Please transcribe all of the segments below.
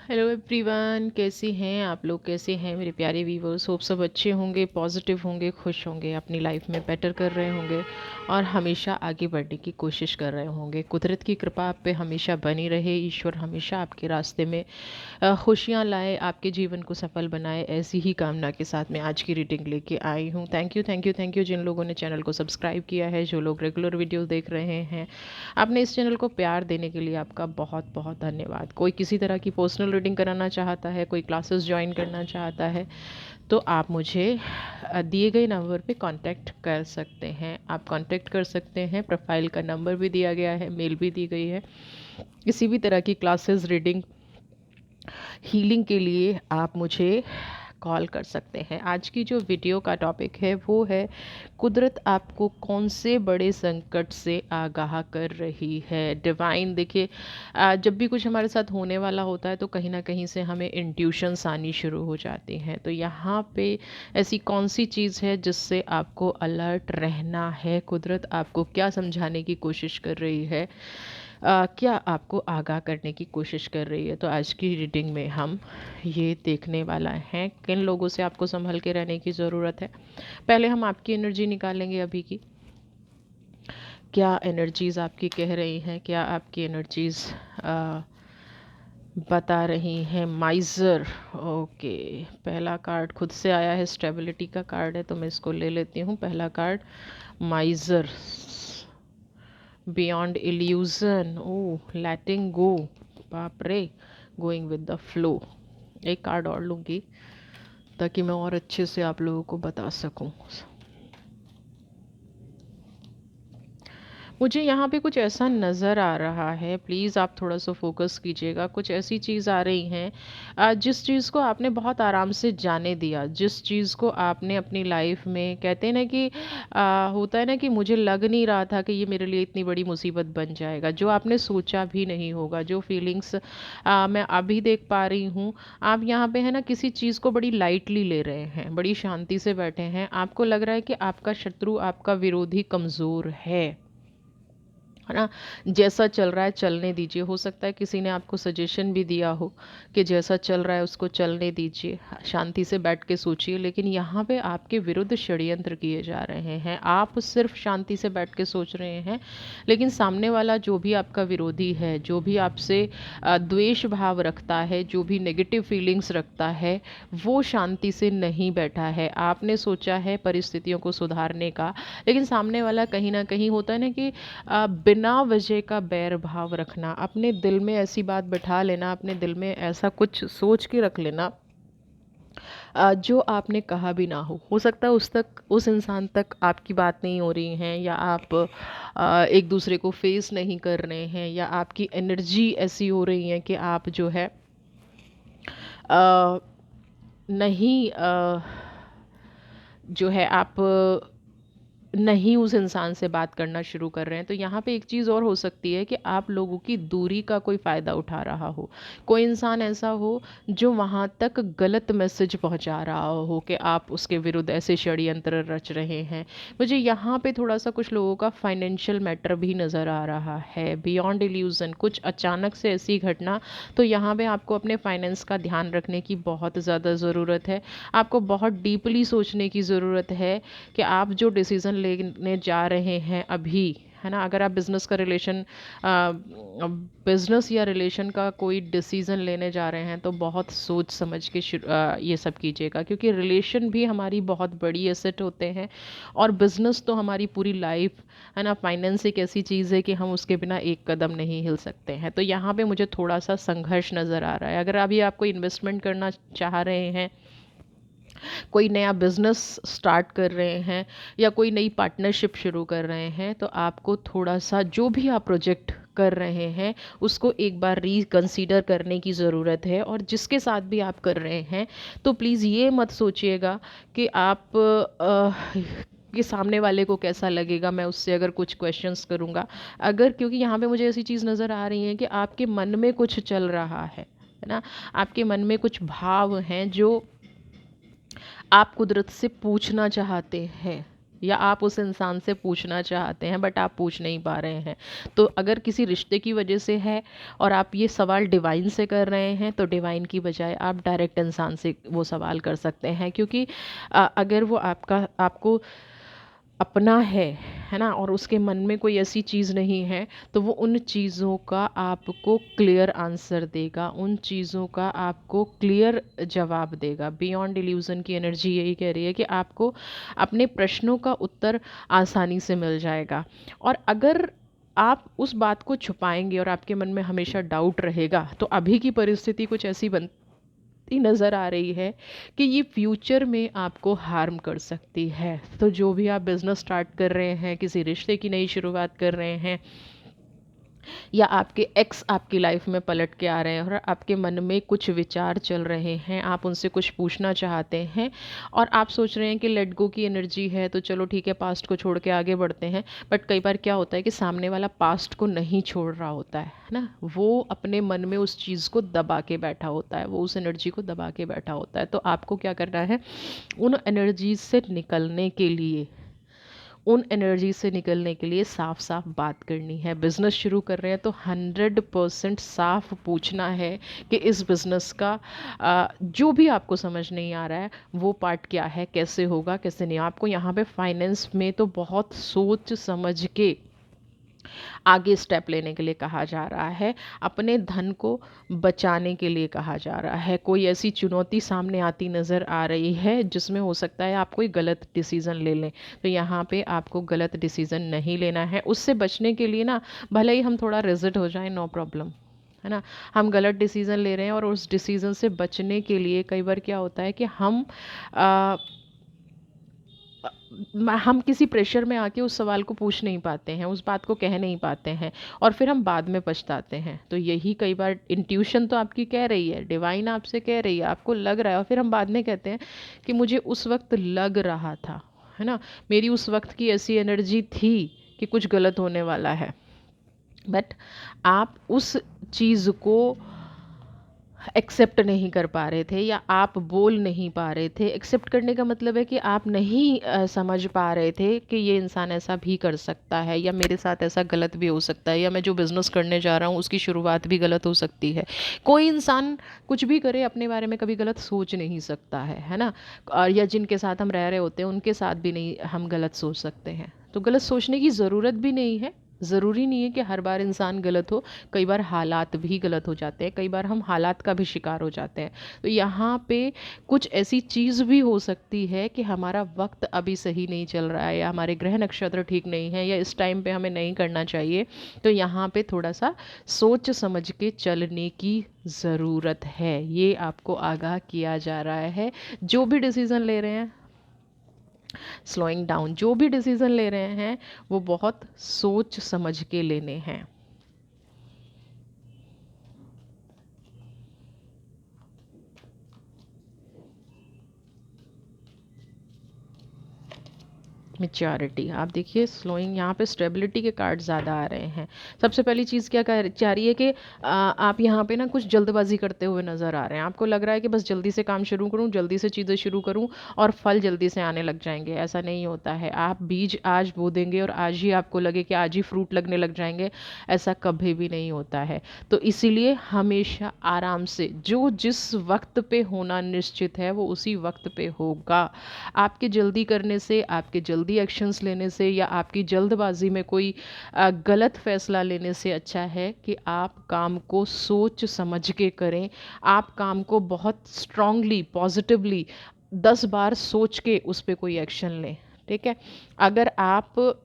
Hello everyone, कैसी हैं आप लोग? कैसे हैं मेरे प्यारे व्यूवर्स? होप सब अच्छे होंगे, पॉजिटिव होंगे, खुश होंगे, अपनी लाइफ में बेटर कर रहे होंगे और हमेशा आगे बढ़ने की कोशिश कर रहे होंगे। कुदरत की कृपा आप पे हमेशा बनी रहे। ईश्वर हमेशा आपके रास्ते में खुशियाँ लाए, आपके जीवन को सफल बनाए। ऐसी ही कामना के साथ मैं आज की रीडिंग लेके आई हूँ। Thank you, thank you, thank you जिन लोगों ने चैनल को सब्सक्राइब किया है, जो लोग रेगुलर वीडियोस देख रहे हैं। आपने इस चैनल को प्यार देने के लिए आपका बहुत बहुत धन्यवाद। कोई किसी तरह की पर्सनल रीडिंग कराना चाहता है, कोई क्लासेस ज्वाइन करना चाहता है, तो आप मुझे दिए गए नंबर पे कांटेक्ट कर सकते हैं। आप कांटेक्ट कर सकते हैं। प्रोफाइल का नंबर भी दिया गया है, मेल भी दी गई है। किसी भी तरह की क्लासेस, रीडिंग, हीलिंग के लिए आप मुझे कॉल कर सकते हैं। आज की जो वीडियो का टॉपिक है वो है, कुदरत आपको कौन से बड़े संकट से आगाह कर रही है। डिवाइन, देखिए, जब भी कुछ हमारे साथ होने वाला होता है तो कहीं ना कहीं से हमें इंट्यूशंस आनी शुरू हो जाती हैं। तो यहाँ पे ऐसी कौन सी चीज़ है जिससे आपको अलर्ट रहना है? कुदरत आपको क्या समझाने की कोशिश कर रही है? क्या आपको आगाह करने की कोशिश कर रही है? तो आज की रीडिंग में हम ये देखने वाला हैं किन लोगों से आपको संभल के रहने की ज़रूरत है। पहले हम आपकी एनर्जी निकालेंगे अभी की। क्या एनर्जीज़ आपकी कह रही हैं? क्या आपकी एनर्जीज़ बता रही हैं? माइज़र, ओके। पहला कार्ड खुद से आया है, स्टेबिलिटी का कार्ड है, तो मैं इसको ले लेती हूँ। पहला कार्ड माइज़र, बियॉन्ड इल्यूजन, ओह, लेटिंग गो, बाप रे, गोइंग विद द फ्लो। एक कार्ड और लूँगी ताकि मैं और अच्छे से आप लोगों को बता सकूं। मुझे यहाँ पे कुछ ऐसा नज़र आ रहा है, प्लीज़ आप थोड़ा सा फोकस कीजिएगा। कुछ ऐसी चीज़ आ रही हैं, जिस चीज़ को आपने बहुत आराम से जाने दिया, जिस चीज़ को आपने अपनी लाइफ में, कहते हैं ना कि होता है ना कि मुझे लग नहीं रहा था कि ये मेरे लिए इतनी बड़ी मुसीबत बन जाएगा, जो आपने सोचा भी नहीं होगा, जो फीलिंग्स मैं अभी देख पा रही हूँ। आप यहाँ पे है ना किसी चीज़ को बड़ी लाइटली ले रहे हैं, बड़ी शांति से बैठे हैं। आपको लग रहा है कि आपका शत्रु, आपका विरोधी कमज़ोर है ना? जैसा चल रहा है चलने दीजिए। हो सकता है किसी ने आपको सजेशन भी दिया हो कि जैसा चल रहा है उसको चलने दीजिए, शांति से बैठ के सोचिए। लेकिन यहाँ पे आपके विरुद्ध षड्यंत्र किए जा रहे हैं। आप सिर्फ शांति से बैठ के सोच रहे हैं, लेकिन सामने वाला जो भी आपका विरोधी है, जो भी आपसे द्वेष भाव रखता है, जो भी नेगेटिव फीलिंग्स रखता है, वो शांति से नहीं बैठा है। आपने सोचा है परिस्थितियों को सुधारने का, लेकिन सामने वाला कहीं ना कहीं, होता है ना कि बिना वजह का बैर भाव रखना, अपने दिल में ऐसी बात बिठा लेना, अपने दिल में ऐसा कुछ सोच के रख लेना जो आपने कहा भी ना हो सकता है उस तक, उस इंसान तक आपकी बात नहीं हो रही है, या आप एक दूसरे को फेस नहीं कर रहे हैं, या आपकी एनर्जी ऐसी हो रही है कि आप जो है अ, नहीं जो है आप नहीं उस इंसान से बात करना शुरू कर रहे हैं। तो यहाँ पे एक चीज़ और हो सकती है कि आप लोगों की दूरी का कोई फ़ायदा उठा रहा हो। कोई इंसान ऐसा हो जो वहाँ तक गलत मैसेज पहुँचा रहा हो कि आप उसके विरुद्ध ऐसे षड्यंत्र रच रहे हैं। मुझे यहाँ पे थोड़ा सा कुछ लोगों का फाइनेंशियल मैटर भी नज़र आ रहा है, बियॉन्ड इल्यूज़न, कुछ अचानक से ऐसी घटना। तो यहाँ पे आपको अपने फाइनेंस का ध्यान रखने की बहुत ज़्यादा ज़रूरत है। आपको बहुत डीपली सोचने की ज़रूरत है कि आप जो डिसीज़न लेने जा रहे हैं अभी, है ना? अगर आप बिज़नेस का रिलेशन, बिज़नेस या रिलेशन का कोई डिसीज़न लेने जा रहे हैं तो बहुत सोच समझ के ये सब कीजिएगा, क्योंकि रिलेशन भी हमारी बहुत बड़ी एसेट होते हैं और बिज़नेस तो हमारी पूरी लाइफ, है ना? फाइनेंस एक ऐसी चीज़ है कि हम उसके बिना एक कदम नहीं हिल सकते हैं। तो यहाँ पे मुझे थोड़ा सा संघर्ष नज़र आ रहा है। अगर अभी आप कोई इन्वेस्टमेंट करना चाह रहे हैं, कोई नया बिज़नेस स्टार्ट कर रहे हैं, या कोई नई पार्टनरशिप शुरू कर रहे हैं, तो आपको थोड़ा सा जो भी आप प्रोजेक्ट कर रहे हैं उसको एक बार रिकंसीडर करने की ज़रूरत है। और जिसके साथ भी आप कर रहे हैं, तो प्लीज़ ये मत सोचिएगा कि आप कि सामने वाले को कैसा लगेगा मैं उससे अगर कुछ क्वेश्चंस करूँगा। अगर, क्योंकि यहाँ पे मुझे ऐसी चीज़ नज़र आ रही है कि आपके मन में कुछ चल रहा है ना? आपके मन में कुछ भाव हैं जो आप कुदरत से पूछना चाहते हैं। या आप उस इंसान से पूछना चाहते हैं बट आप पूछ नहीं पा रहे हैं। तो अगर किसी रिश्ते की वजह से है और आप ये सवाल डिवाइन से कर रहे हैं, तो डिवाइन की बजाय आप डायरेक्ट इंसान से वो सवाल कर सकते हैं, क्योंकि अगर वो आपको अपना है ना, और उसके मन में कोई ऐसी चीज़ नहीं है, तो वो उन चीज़ों का आपको क्लियर आंसर देगा, उन चीज़ों का आपको क्लियर जवाब देगा। बियॉन्ड इल्यूज़न की एनर्जी यही कह रही है कि आपको अपने प्रश्नों का उत्तर आसानी से मिल जाएगा। और अगर आप उस बात को छुपाएंगे और आपके मन में हमेशा डाउट रहेगा, तो अभी की परिस्थिति कुछ ऐसी नज़र आ रही है कि ये फ्यूचर में आपको हार्म कर सकती है। तो जो भी आप बिज़नेस स्टार्ट कर रहे हैं, किसी रिश्ते की नई शुरुआत कर रहे हैं, या आपके एक्स आपकी लाइफ में पलट के आ रहे हैं और आपके मन में कुछ विचार चल रहे हैं, आप उनसे कुछ पूछना चाहते हैं और आप सोच रहे हैं कि लेट गो की एनर्जी है, तो चलो ठीक है, पास्ट को छोड़ के आगे बढ़ते हैं। बट कई बार क्या होता है कि सामने वाला पास्ट को नहीं छोड़ रहा होता है ना, वो अपने मन में उस चीज़ को दबा के बैठा होता है, वो उस एनर्जी को दबा के बैठा होता है। तो आपको क्या करना है, उन एनर्जीज से निकलने के लिए, उन एनर्जी से निकलने के लिए साफ साफ बात करनी है। बिज़नेस शुरू कर रहे हैं तो 100% साफ पूछना है कि इस बिज़नेस का जो भी आपको समझ नहीं आ रहा है वो पार्ट क्या है, कैसे होगा, कैसे नहीं। आपको यहाँ पे फाइनेंस में तो बहुत सोच समझ के आगे स्टेप लेने के लिए कहा जा रहा है, अपने धन को बचाने के लिए कहा जा रहा है। कोई ऐसी चुनौती सामने आती नज़र आ रही है जिसमें हो सकता है आप कोई गलत डिसीज़न ले लें, तो यहाँ पे आपको गलत डिसीज़न नहीं लेना है। उससे बचने के लिए ना, भले ही हम थोड़ा रिजिड हो जाएं, नो प्रॉब्लम, है ना, हम गलत डिसीज़न ले रहे हैं और उस डिसीज़न से बचने के लिए कई बार क्या होता है कि हम किसी प्रेशर में आके उस सवाल को पूछ नहीं पाते हैं, उस बात को कह नहीं पाते हैं, और फिर हम बाद में पछताते हैं। तो यही कई बार इंट्यूशन तो आपकी कह रही है, डिवाइन आपसे कह रही है, आपको लग रहा है, और फिर हम बाद में कहते हैं कि मुझे उस वक्त लग रहा था, है ना, मेरी उस वक्त की ऐसी एनर्जी थी कि कुछ गलत होने वाला है। बट आप उस चीज़ को एक्सेप्ट नहीं कर पा रहे थे, या आप बोल नहीं पा रहे थे। एक्सेप्ट करने का मतलब है कि आप नहीं समझ पा रहे थे कि ये इंसान ऐसा भी कर सकता है, या मेरे साथ ऐसा गलत भी हो सकता है, या मैं जो बिज़नेस करने जा रहा हूँ उसकी शुरुआत भी गलत हो सकती है। कोई इंसान कुछ भी करे अपने बारे में कभी गलत सोच नहीं सकता है ना। और या जिनके साथ हम रह रहे होते हैं उनके साथ भी नहीं हम गलत सोच सकते हैं। तो गलत सोचने की ज़रूरत भी नहीं है। ज़रूरी नहीं है कि हर बार इंसान गलत हो, कई बार हालात भी गलत हो जाते हैं, कई बार हम हालात का भी शिकार हो जाते हैं। तो यहाँ पे कुछ ऐसी चीज़ भी हो सकती है कि हमारा वक्त अभी सही नहीं चल रहा है, या हमारे ग्रह नक्षत्र ठीक नहीं है, या इस टाइम पे हमें नहीं करना चाहिए। तो यहाँ पे थोड़ा सा सोच समझ के चलने की ज़रूरत है, ये आपको आगाह किया जा रहा है। जो भी डिसीज़न ले रहे हैं, स्लोइंग डाउन, जो भी डिसीज़न ले रहे हैं वो बहुत सोच समझ के लेने हैं। मैच्योरिटी, आप देखिए स्लोइंग, यहाँ पे स्टेबिलिटी के कार्ड ज़्यादा आ रहे हैं। सबसे पहली चीज़ क्या चाह रही है कि आप यहाँ पे ना कुछ जल्दबाजी करते हुए नज़र आ रहे हैं। आपको लग रहा है कि बस जल्दी से काम शुरू करूँ, जल्दी से चीज़ें शुरू करूँ और फल जल्दी से आने लग जाएंगे। ऐसा नहीं होता है। आप बीज आज बो देंगे और आज ही आपको लगे कि आज ही फ्रूट लगने लग जाएंगे, ऐसा कभी भी नहीं होता है। तो इसीलिए हमेशा आराम से, जो जिस वक्त पे होना निश्चित है वो उसी वक्त पे होगा। आपके जल्दी करने से, आपके जल्दी एक्शंस लेने से, या आपकी जल्दबाजी में कोई गलत फैसला लेने से अच्छा है कि आप काम को सोच समझ के करें। आप काम को बहुत स्ट्रांगली, पॉजिटिवली 10 बार सोच के उस पर कोई एक्शन लें। ठीक है, अगर आप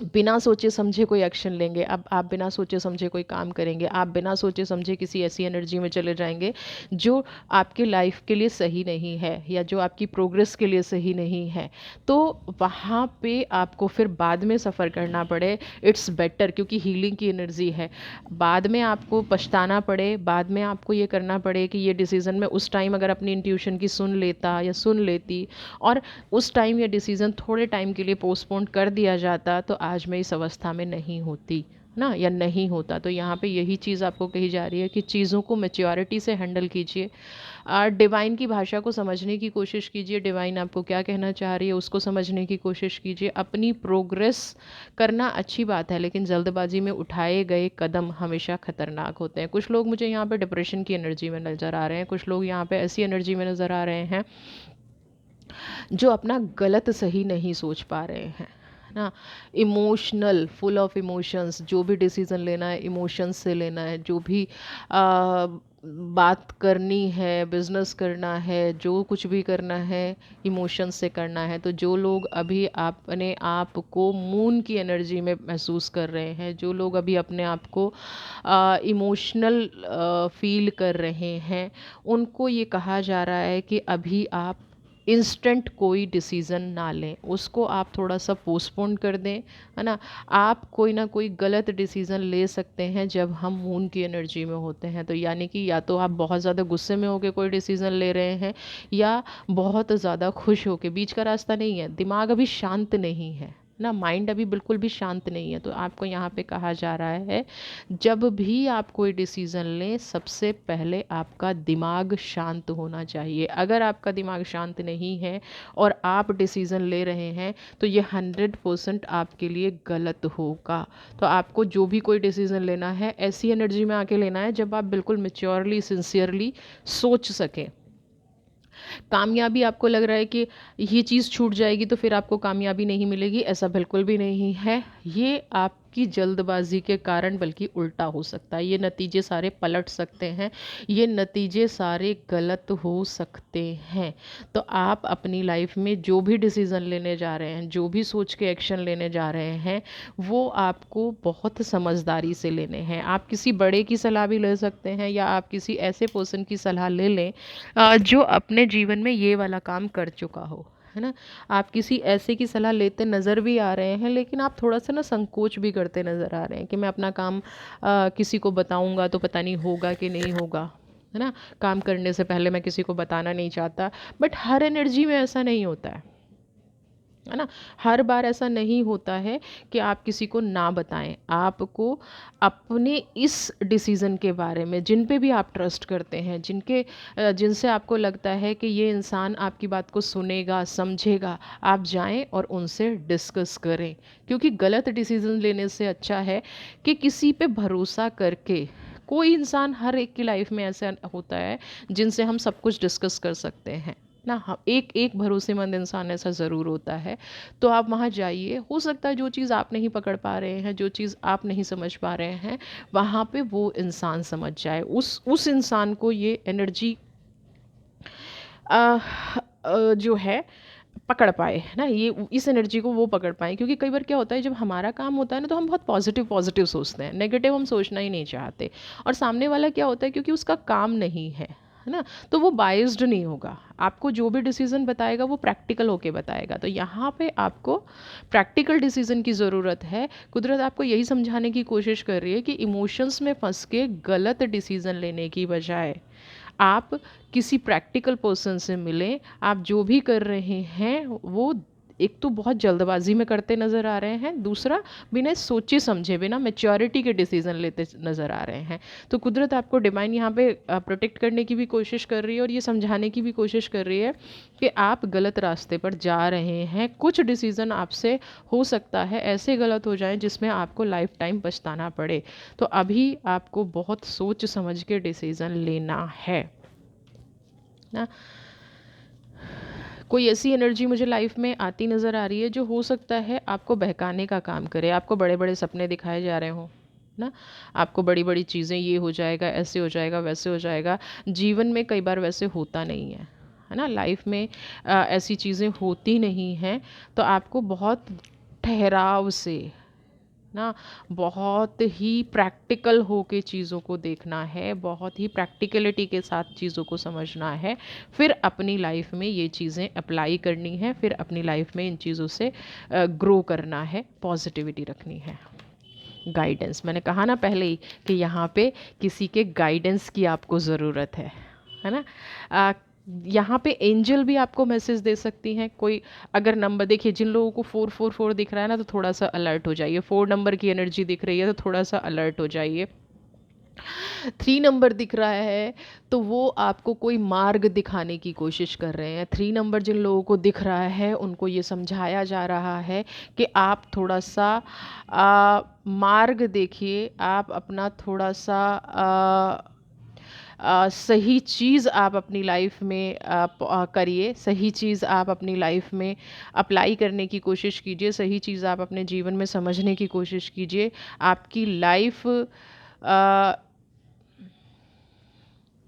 बिना सोचे समझे कोई एक्शन लेंगे, अब आप बिना सोचे समझे कोई काम करेंगे, आप बिना सोचे समझे किसी ऐसी एनर्जी में चले जाएंगे जो आपके लाइफ के लिए सही नहीं है, या जो आपकी प्रोग्रेस के लिए सही नहीं है, तो वहाँ पे आपको फिर बाद में सफ़र करना पड़े, इट्स बेटर। क्योंकि हीलिंग की एनर्जी है, बाद में आपको पछताना पड़े, बाद में आपको ये करना पड़े कि ये डिसीज़न मैं उस टाइम अगर अपनी इंट्यूशन की सुन लेता या सुन लेती, और उस टाइम ये डिसीज़न थोड़े टाइम के लिए पोस्टपोन कर दिया जाता, तो आज मैं इस अवस्था में नहीं होती। ना, या नहीं होता। तो यहाँ पे यही चीज़ आपको कही जा रही है कि चीज़ों को मैच्योरिटी से हैंडल कीजिए। डिवाइन की भाषा को समझने की कोशिश कीजिए, डिवाइन आपको क्या कहना चाह रही है उसको समझने की कोशिश कीजिए। अपनी प्रोग्रेस करना अच्छी बात है, लेकिन जल्दबाजी में उठाए गए कदम हमेशा खतरनाक होते हैं। कुछ लोग मुझे यहाँ पे डिप्रेशन की एनर्जी में नज़र आ रहे हैं, कुछ लोग यहाँ पे ऐसी एनर्जी में नज़र आ रहे हैं जो अपना गलत सही नहीं सोच पा रहे हैं ना। इमोशनल, फुल ऑफ इमोशंस, जो भी डिसीज़न लेना है इमोशंस से लेना है, जो भी बात करनी है, बिजनेस करना है, जो कुछ भी करना है इमोशंस से करना है। तो जो लोग अभी अपने आप को मून की एनर्जी में महसूस कर रहे हैं, जो लोग अभी अपने आप को इमोशनल फील कर रहे हैं, उनको ये कहा जा रहा है कि अभी आप इंस्टेंट कोई डिसीज़न ना लें, उसको आप थोड़ा सा पोस्टपोन कर दें, है ना। आप कोई ना कोई गलत डिसीज़न ले सकते हैं जब हम मून की एनर्जी में होते हैं। तो यानी कि या तो आप बहुत ज़्यादा गुस्से में होकर कोई डिसीज़न ले रहे हैं, या बहुत ज़्यादा खुश होकर, बीच का रास्ता नहीं है। दिमाग अभी शांत नहीं है ना, माइंड अभी बिल्कुल भी शांत नहीं है। तो आपको यहाँ पे कहा जा रहा है जब भी आप कोई डिसीज़न लें, सबसे पहले आपका दिमाग शांत होना चाहिए। अगर आपका दिमाग शांत नहीं है और आप डिसीज़न ले रहे हैं, तो ये 100% आपके लिए गलत होगा। तो आपको जो भी कोई डिसीज़न लेना है ऐसी एनर्जी में आके लेना है जब आप बिल्कुल मेच्योरली, सिंसियरली सोच सकें। कामयाबी आपको लग रहा है कि ये चीज़ छूट जाएगी तो फिर आपको कामयाबी नहीं मिलेगी, ऐसा बिल्कुल भी नहीं है। ये आपकी जल्दबाजी के कारण बल्कि उल्टा हो सकता है। ये नतीजे सारे पलट सकते हैं, ये नतीजे सारे गलत हो सकते हैं। तो आप अपनी लाइफ में जो भी डिसीज़न लेने जा रहे हैं, जो भी सोच के एक्शन लेने जा रहे हैं, वो आपको बहुत समझदारी से लेने हैं। आप किसी बड़े की सलाह भी ले सकते हैं, या आप किसी ऐसे पर्सन की सलाह ले लें जो अपने जीवन में ये वाला काम कर चुका हो, है ना। आप किसी ऐसे की सलाह लेते नज़र भी आ रहे हैं, लेकिन आप थोड़ा सा ना संकोच भी करते नज़र आ रहे हैं कि मैं अपना काम किसी को बताऊंगा तो पता नहीं होगा कि नहीं होगा, है ना। काम करने से पहले मैं किसी को बताना नहीं चाहता। बट हर एनर्जी में ऐसा नहीं होता है ना। हर बार ऐसा नहीं होता है कि आप किसी को ना बताएं। आपको अपने इस डिसीज़न के बारे में, जिन पे भी आप ट्रस्ट करते हैं, जिनसे आपको लगता है कि ये इंसान आपकी बात को सुनेगा, समझेगा, आप जाएं और उनसे डिस्कस करें। क्योंकि गलत डिसीज़न लेने से अच्छा है कि किसी पे भरोसा करके, कोई इंसान, हर एक की लाइफ में ऐसा होता है जिनसे हम सब कुछ डिस्कस कर सकते हैं ना। हाँ, एक एक भरोसेमंद इंसान ऐसा ज़रूर होता है। तो आप वहाँ जाइए, हो सकता है जो चीज़ आप नहीं पकड़ पा रहे हैं, जो चीज़ आप नहीं समझ पा रहे हैं, वहाँ पे वो इंसान समझ जाए। उस इंसान को ये एनर्जी जो है पकड़ पाए ना, ये इस एनर्जी को वो पकड़ पाए। क्योंकि कई बार क्या होता है, जब हमारा काम होता है ना, तो हम बहुत पॉजिटिव पॉजिटिव सोचते हैं, नेगेटिव हम सोचना ही नहीं चाहते। और सामने वाला क्या होता है, क्योंकि उसका काम नहीं है ना, तो वो बाइस्ड नहीं होगा। आपको जो भी डिसीज़न बताएगा वो प्रैक्टिकल होके बताएगा। तो यहाँ पे आपको प्रैक्टिकल डिसीज़न की ज़रूरत है। कुदरत आपको यही समझाने की कोशिश कर रही है कि इमोशंस में फंस के गलत डिसीज़न लेने की बजाय आप किसी प्रैक्टिकल पर्सन से मिलें। आप जो भी कर रहे हैं वो, एक तो बहुत जल्दबाजी में करते नज़र आ रहे हैं, दूसरा बिना सोचे समझे, बिना मैच्योरिटी के डिसीज़न लेते नज़र आ रहे हैं। तो कुदरत आपको, डिवाइन यहाँ पे प्रोटेक्ट करने की भी कोशिश कर रही है और ये समझाने की भी कोशिश कर रही है कि आप गलत रास्ते पर जा रहे हैं। कुछ डिसीज़न आपसे हो सकता है ऐसे गलत हो जाएं जिसमें आपको लाइफ टाइम पछताना पड़े। तो अभी आपको बहुत सोच समझ के डिसीज़न लेना है ना। कोई ऐसी एनर्जी मुझे लाइफ में आती नज़र आ रही है जो हो सकता है आपको बहकाने का काम करे। आपको बड़े बड़े सपने दिखाए जा रहे हों ना, आपको बड़ी बड़ी चीज़ें, ये हो जाएगा, ऐसे हो जाएगा, वैसे हो जाएगा। जीवन में कई बार वैसे होता नहीं है ना। लाइफ में ऐसी चीज़ें होती नहीं हैं। तो आपको बहुत ठहराव से ना, बहुत ही प्रैक्टिकल होके चीज़ों को देखना है, बहुत ही प्रैक्टिकलिटी के साथ चीज़ों को समझना है। फिर अपनी लाइफ में ये चीज़ें अप्लाई करनी है, फिर अपनी लाइफ में इन चीज़ों से ग्रो करना है, पॉजिटिविटी रखनी है। गाइडेंस, मैंने कहा ना पहले ही कि यहाँ पे किसी के गाइडेंस की आपको ज़रूरत है ना। यहाँ पे एंजल भी आपको मैसेज दे सकती हैं। कोई अगर नंबर देखिए, जिन लोगों को 444 दिख रहा है ना, तो थोड़ा सा अलर्ट हो जाइए। 4 नंबर की एनर्जी दिख रही है तो थोड़ा सा अलर्ट हो जाइए। 3 नंबर दिख रहा है तो वो आपको कोई मार्ग दिखाने की कोशिश कर रहे हैं। 3 नंबर जिन लोगों को दिख रहा है उनको ये समझाया जा रहा है कि आप थोड़ा सा मार्ग देखिए, आप अपना थोड़ा सा सही चीज़ आप अपनी लाइफ में करिए, सही चीज़ आप अपनी लाइफ में अप्लाई करने की कोशिश कीजिए, सही चीज़ आप अपने जीवन में समझने की कोशिश कीजिए। आपकी लाइफ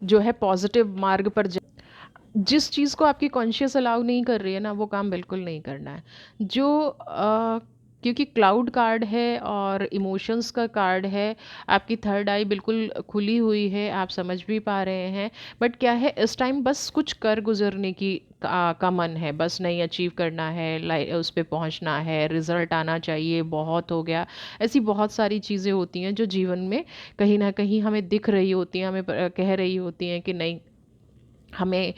जो है पॉजिटिव मार्ग पर जिस चीज़ को आपकी कॉन्शियस अलाउ नहीं कर रही है ना, वो काम बिल्कुल नहीं करना है। जो क्योंकि क्लाउड कार्ड है और इमोशंस का कार्ड है, आपकी थर्ड आई बिल्कुल खुली हुई है, आप समझ भी पा रहे हैं। बट क्या है, इस टाइम बस कुछ कर गुजरने की का मन है, बस नहीं अचीव करना है, उस पे पहुंचना है, रिजल्ट आना चाहिए, बहुत हो गया। ऐसी बहुत सारी चीज़ें होती हैं जो जीवन में कहीं ना कहीं हमें दिख रही होती हैं, हमें कह रही होती हैं कि नहीं, हमें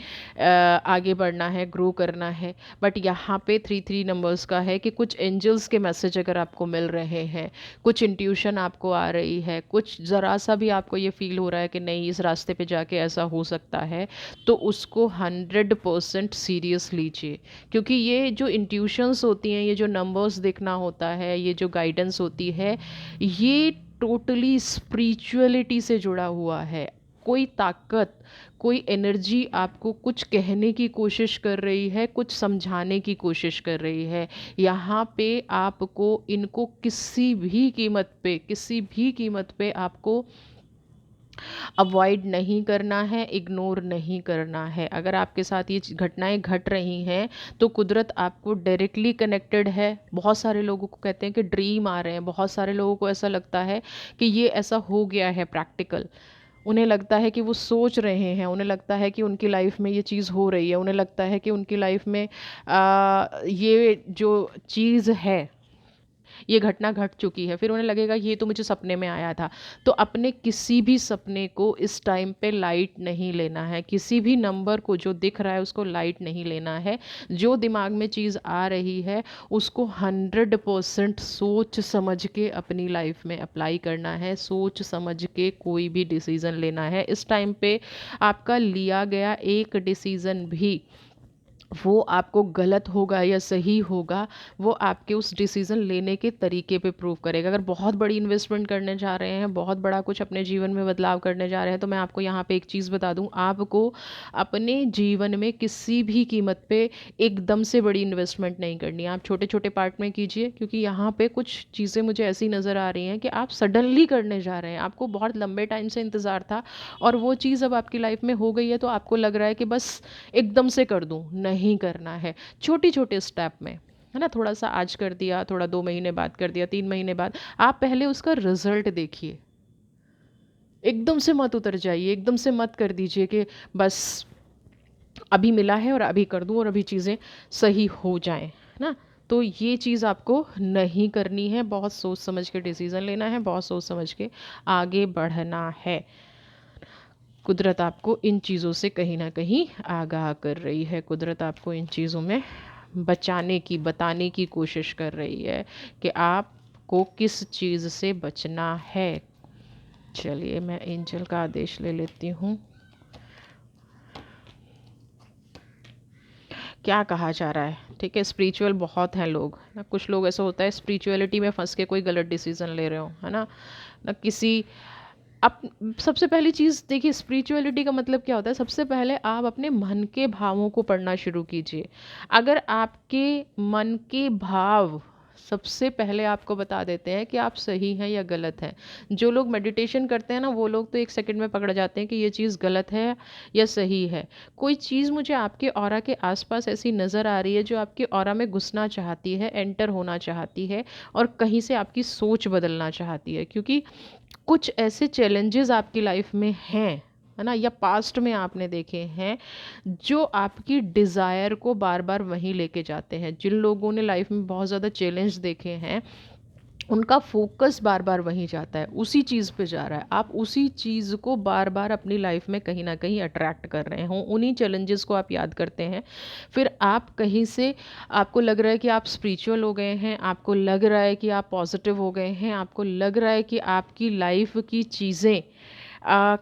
आगे बढ़ना है, ग्रो करना है। बट यहाँ पे 3 नंबर्स का है कि कुछ एंजल्स के मैसेज अगर आपको मिल रहे हैं, कुछ इंट्यूशन आपको आ रही है, कुछ ज़रा सा भी आपको ये फील हो रहा है कि नहीं इस रास्ते पे जाके ऐसा हो सकता है, तो उसको 100% सीरियस लीजिए। क्योंकि ये जो इंट्यूशंस होती हैं, ये जो नंबर्स देखना होता है, ये जो गाइडेंस होती है, ये टोटली स्पिरिचुअलिटी से जुड़ा हुआ है। कोई ताकत, कोई एनर्जी आपको कुछ कहने की कोशिश कर रही है, कुछ समझाने की कोशिश कर रही है। यहाँ पे आपको इनको किसी भी कीमत पे आपको अवॉइड नहीं करना है, इग्नोर नहीं करना है। अगर आपके साथ ये घटनाएं घट रही हैं तो कुदरत आपको डायरेक्टली कनेक्टेड है। बहुत सारे लोगों को कहते हैं कि ड्रीम आ रहे हैं, बहुत सारे लोगों को ऐसा लगता है कि ये ऐसा हो गया है प्रैक्टिकल। उन्हें लगता है कि वो सोच रहे हैं, उन्हें लगता है कि उनकी लाइफ में ये चीज़ हो रही है, उन्हें लगता है कि उनकी लाइफ में ये जो चीज़ है, ये घटना घट चुकी है। फिर उन्हें लगेगा ये तो मुझे सपने में आया था। तो अपने किसी भी सपने को इस टाइम पे लाइट नहीं लेना है, किसी भी नंबर को जो दिख रहा है उसको लाइट नहीं लेना है। जो दिमाग में चीज़ आ रही है उसको 100% सोच समझ के अपनी लाइफ में अप्लाई करना है, सोच समझ के कोई भी डिसीज़न लेना है। इस टाइम पे आपका लिया गया एक डिसीज़न भी, वो आपको गलत होगा या सही होगा, वो आपके उस डिसीज़न लेने के तरीके पे प्रूव करेगा। अगर बहुत बड़ी इन्वेस्टमेंट करने जा रहे हैं, बहुत बड़ा कुछ अपने जीवन में बदलाव करने जा रहे हैं, तो मैं आपको यहाँ पे एक चीज़ बता दूँ, आपको अपने जीवन में किसी भी कीमत पे एकदम से बड़ी इन्वेस्टमेंट नहीं करनी है। आप छोटे छोटे पार्ट में कीजिए, क्योंकि यहाँ पे कुछ चीज़ें मुझे ऐसी नज़र आ रही हैं कि आप सडनली करने जा रहे हैं। आपको बहुत लंबे टाइम से इंतज़ार था और वो चीज़ अब आपकी लाइफ में हो गई है, तो आपको लग रहा है कि बस एकदम से कर दूं। नहीं करना है, छोटे छोटे स्टेप में, है ना। थोड़ा सा आज कर दिया, थोड़ा 2 महीने बाद कर दिया, 3 महीने बाद। आप पहले उसका रिजल्ट देखिए, एकदम से मत उतर जाइए, एकदम से मत कर दीजिए कि बस अभी मिला है और अभी कर दूं और अभी चीज़ें सही हो जाएं, ना। तो ये चीज़ आपको नहीं करनी है। बहुत सोच समझ के डिसीज़न लेना है, बहुत सोच समझ के आगे बढ़ना है। कुदरत आपको इन चीज़ों से कहीं ना कहीं आगाह कर रही है, कुदरत आपको इन चीज़ों में बचाने की, बताने की कोशिश कर रही है कि आपको किस चीज़ से बचना है। चलिए मैं एंजल का आदेश ले लेती हूँ। क्या कहा जा रहा है, ठीक है। स्पिरिचुअल बहुत हैं लोग ना, कुछ लोग ऐसा होता है स्पिरिचुअलिटी में फंस के कोई गलत डिसीजन ले रहे हो, है ना किसी आप। सबसे पहली चीज़ देखिए, स्पिरिचुअलिटी का मतलब क्या होता है। सबसे पहले आप अपने मन के भावों को पढ़ना शुरू कीजिए। अगर आपके मन के भाव सबसे पहले आपको बता देते हैं कि आप सही हैं या गलत हैं। जो लोग मेडिटेशन करते हैं ना, वो लोग तो 1 सेकंड में पकड़ जाते हैं कि ये चीज़ गलत है या सही है। कोई चीज़ मुझे आपके ऑरा के आसपास ऐसी नज़र आ रही है जो आपके ऑरा में घुसना चाहती है, एंटर होना चाहती है और कहीं से आपकी सोच बदलना चाहती है। क्योंकि कुछ ऐसे चैलेंजेस आपकी लाइफ में हैं, है ना, या पास्ट में आपने देखे हैं, जो आपकी डिज़ायर को बार बार वहीं लेके जाते हैं। जिन लोगों ने लाइफ में बहुत ज़्यादा चैलेंज देखे हैं, उनका फोकस बार बार वहीं जाता है, उसी चीज़ पे जा रहा है। आप उसी चीज़ को बार बार अपनी लाइफ में कहीं ना कहीं अट्रैक्ट कर रहे हो, उन्हीं चैलेंजेस को आप याद करते हैं। फिर आप कहीं से, आपको लग रहा है कि आप स्पिरिचुअल हो गए हैं, आपको लग रहा है कि आप पॉजिटिव हो गए हैं, आपको लग रहा है कि आपकी लाइफ की चीज़ें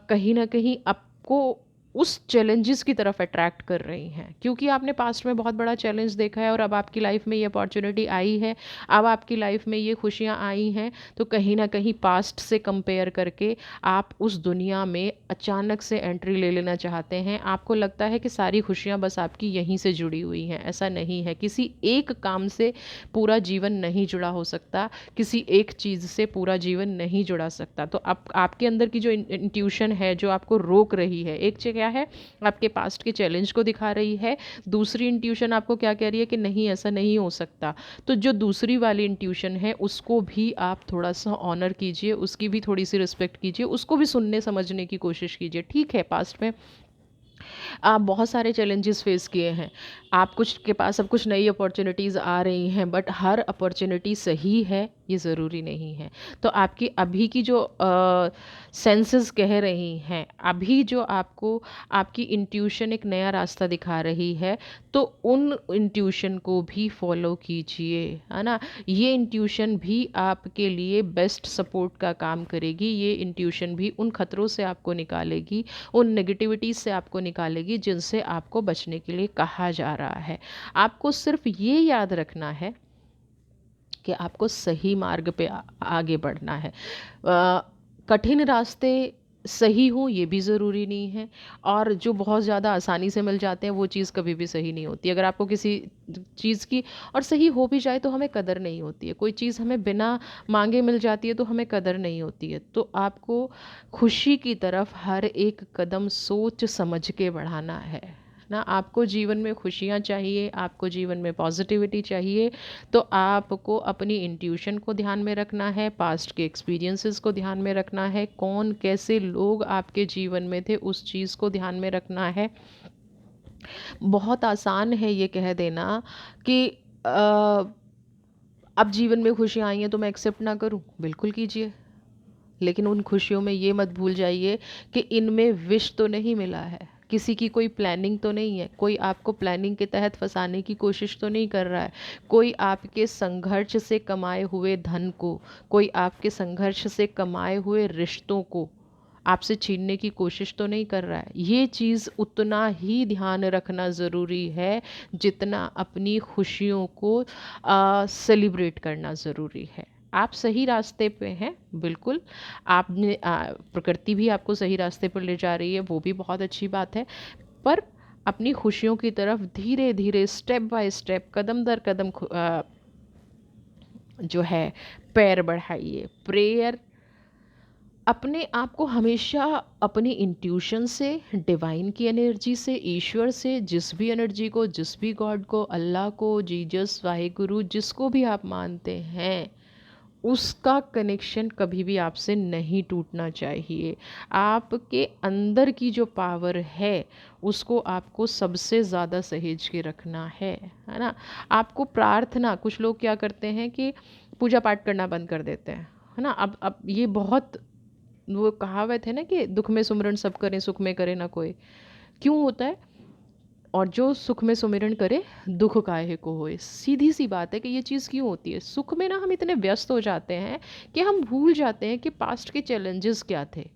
कहीं न कहीं आपको उस चैलेंजेस की तरफ अट्रैक्ट कर रही हैं, क्योंकि आपने पास्ट में बहुत बड़ा चैलेंज देखा है और अब आपकी लाइफ में ये अपॉर्चुनिटी आई है, अब आपकी लाइफ में ये खुशियाँ आई हैं। तो कहीं न कहीं पास्ट से कंपेयर करके आप उस दुनिया में अचानक से एंट्री ले लेना चाहते हैं। आपको लगता है कि सारी खुशियाँ बस आपकी यहीं से जुड़ी हुई हैं, ऐसा नहीं है। किसी एक काम से पूरा जीवन नहीं जुड़ा हो सकता, किसी एक चीज़ से पूरा जीवन नहीं जुड़ा सकता। तो आपके अंदर की जो इंट्यूशन है जो आपको रोक रही है, एक क्या है, आपके पास्ट के चैलेंज को दिखा रही है, दूसरी इंट्यूशन आपको क्या कह रही है कि नहीं ऐसा नहीं हो सकता। तो जो दूसरी वाली इंट्यूशन है उसको भी आप थोड़ा सा ऑनर कीजिए, उसकी भी थोड़ी सी रिस्पेक्ट कीजिए, उसको भी सुनने समझने की कोशिश कीजिए। ठीक है, पास्ट में आप बहुत सारे चैलेंजेस फेस किए हैं, आप कुछ के पास अब कुछ नई अपॉर्चुनिटीज़ आ रही हैं, बट हर अपॉर्चुनिटी सही है ये ज़रूरी नहीं है। तो आपकी अभी की जो सेंसेस कह रही हैं, अभी जो आपको आपकी इंट्यूशन एक नया रास्ता दिखा रही है, तो उन इंट्यूशन को भी फॉलो कीजिए, है ना। ये इंट्यूशन भी आपके लिए बेस्ट सपोर्ट का काम करेगी, ये इंट्यूशन भी उन खतरों से आपको निकालेगी, उन नेगेटिविटीज़ से आपको निकालेगी जिनसे आपको बचने के लिए कहा जा रहा है। आपको सिर्फ ये याद रखना है कि आपको सही मार्ग पे आगे बढ़ना है। कठिन रास्ते सही हों ये भी ज़रूरी नहीं है, और जो बहुत ज़्यादा आसानी से मिल जाते हैं वो चीज़ कभी भी सही नहीं होती। अगर आपको किसी चीज़ की, और सही हो भी जाए तो हमें कदर नहीं होती है, कोई चीज़ हमें बिना मांगे मिल जाती है तो हमें कदर नहीं होती है। तो आपको खुशी की तरफ हर एक कदम सोच समझ के बढ़ाना है ना। आपको जीवन में खुशियाँ चाहिए, आपको जीवन में पॉजिटिविटी चाहिए, तो आपको अपनी इंट्यूशन को ध्यान में रखना है, पास्ट के एक्सपीरियंसेस को ध्यान में रखना है, कौन कैसे लोग आपके जीवन में थे उस चीज़ को ध्यान में रखना है। बहुत आसान है ये कह देना कि अब जीवन में खुशियाँ आई हैं तो मैं एक्सेप्ट ना करूं, बिल्कुल कीजिए, लेकिन उन खुशियों में ये मत भूल जाइए कि इनमें विश तो नहीं मिला है, किसी की कोई प्लानिंग तो नहीं है, कोई आपको प्लानिंग के तहत फंसाने की कोशिश तो नहीं कर रहा है, कोई आपके संघर्ष से कमाए हुए धन को, कोई आपके संघर्ष से कमाए हुए रिश्तों को आपसे छीनने की कोशिश तो नहीं कर रहा है। ये चीज़ उतना ही ध्यान रखना ज़रूरी है जितना अपनी खुशियों को सेलिब्रेट करना ज़रूरी है। आप सही रास्ते पे हैं, बिल्कुल। आपने प्रकृति भी आपको सही रास्ते पर ले जा रही है, वो भी बहुत अच्छी बात है। पर अपनी खुशियों की तरफ धीरे धीरे, स्टेप बाय स्टेप, कदम दर कदम जो है पैर बढ़ाइए। प्रेयर, अपने आप को हमेशा अपनी इंट्यूशन से, डिवाइन की एनर्जी से, ईश्वर से, जिस भी एनर्जी को, जिस भी गॉड को, अल्लाह को, जीसस, वाहिगुरु, जिसको भी आप मानते हैं, उसका कनेक्शन कभी भी आपसे नहीं टूटना चाहिए। आपके अंदर की जो पावर है उसको आपको सबसे ज़्यादा सहेज के रखना है ना। आपको प्रार्थना, कुछ लोग क्या करते हैं कि पूजा पाठ करना बंद कर देते हैं, है ना। अब ये बहुत, वो कहावत है ना कि दुख में सुमिरन सब करें, सुख में करे ना कोई। क्यों होता है? और जो सुख में सुमिरन करे दुख काहे को होए। सीधी सी बात है कि ये चीज़ क्यों होती है। सुख में ना हम इतने व्यस्त हो जाते हैं कि हम भूल जाते हैं कि पास्ट के चैलेंजेस क्या थे।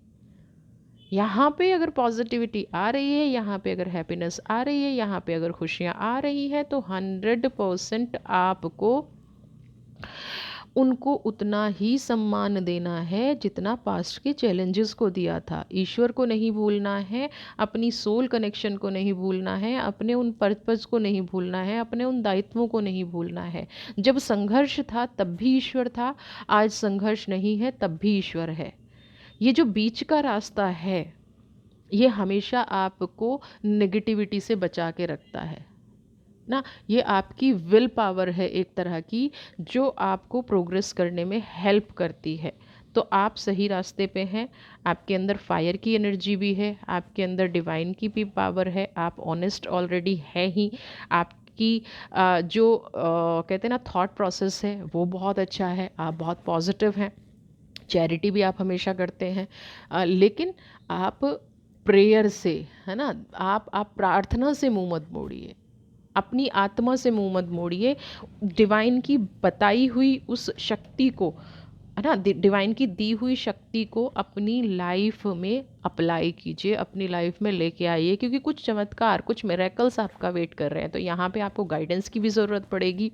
यहाँ पे अगर पॉजिटिविटी आ रही है, यहाँ पे अगर हैप्पीनेस आ रही है, यहाँ पे अगर खुशियाँ आ रही हैं, तो 100% आपको उनको उतना ही सम्मान देना है जितना पास्ट के चैलेंजेस को दिया था। ईश्वर को नहीं भूलना है, अपनी सोल कनेक्शन को नहीं भूलना है, अपने उन पर्पस को नहीं भूलना है, अपने उन दायित्वों को नहीं भूलना है। जब संघर्ष था तब भी ईश्वर था, आज संघर्ष नहीं है तब भी ईश्वर है। ये जो बीच का रास्ता है ये हमेशा आपको नेगेटिविटी से बचा के रखता है ना। ये आपकी विल पावर है एक तरह की, जो आपको प्रोग्रेस करने में हेल्प करती है। तो आप सही रास्ते पे हैं, आपके अंदर फायर की एनर्जी भी है, आपके अंदर डिवाइन की भी पावर है, आप ऑनेस्ट ऑलरेडी है ही। आप आपकी जो कहते हैं ना थॉट प्रोसेस है वो बहुत अच्छा है, आप बहुत पॉजिटिव हैं, चैरिटी भी आप हमेशा करते हैं। लेकिन आप प्रेयर से, है ना, आप प्रार्थना से मुंह मत मोड़िए, अपनी आत्मा से मुंह मत मोड़िए। डिवाइन की बताई हुई उस शक्ति को, है ना, डिवाइन की दी हुई शक्ति को अपनी लाइफ में अप्लाई कीजिए, अपनी लाइफ में लेके आइए, क्योंकि कुछ चमत्कार, कुछ मिरेकल्स आपका वेट कर रहे हैं। तो यहाँ पे आपको गाइडेंस की भी ज़रूरत पड़ेगी,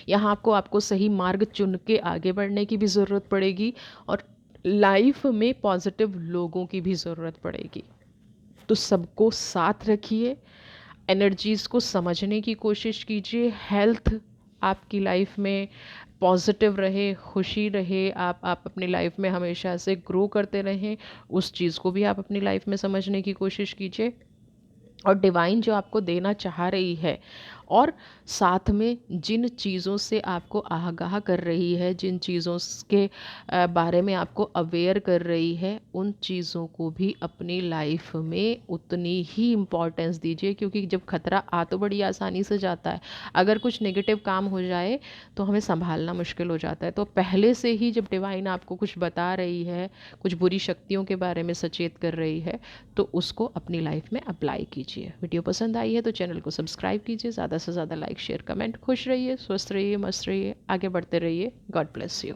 यहाँ आपको आपको सही मार्ग चुन के आगे बढ़ने की भी ज़रूरत पड़ेगी, और लाइफ में पॉजिटिव लोगों की भी ज़रूरत पड़ेगी। तो सबको साथ रखिए, एनर्जीज़ को समझने की कोशिश कीजिए, हेल्थ आपकी लाइफ में पॉजिटिव रहे, खुशी रहे, आप अपनी लाइफ में हमेशा से ग्रो करते रहें, उस चीज़ को भी आप अपनी लाइफ में समझने की कोशिश कीजिए। और डिवाइन जो आपको देना चाह रही है, और साथ में जिन चीज़ों से आपको आगाह कर रही है, जिन चीज़ों के बारे में आपको अवेयर कर रही है, उन चीज़ों को भी अपनी लाइफ में उतनी ही इम्पोर्टेंस दीजिए, क्योंकि जब खतरा आ तो बड़ी आसानी से जाता है, अगर कुछ नेगेटिव काम हो जाए तो हमें संभालना मुश्किल हो जाता है। तो पहले से ही जब डिवाइन आपको कुछ बता रही है, कुछ बुरी शक्तियों के बारे में सचेत कर रही है, तो उसको अपनी लाइफ में अप्लाई कीजिए। वीडियो पसंद आई है तो चैनल को सब्सक्राइब कीजिए, ज़्यादा से ज़्यादा लाइक शेयर कमेंट। खुश रहिए, स्वस्थ रहिए, मस्त रहिए, आगे बढ़ते रहिए। God bless you.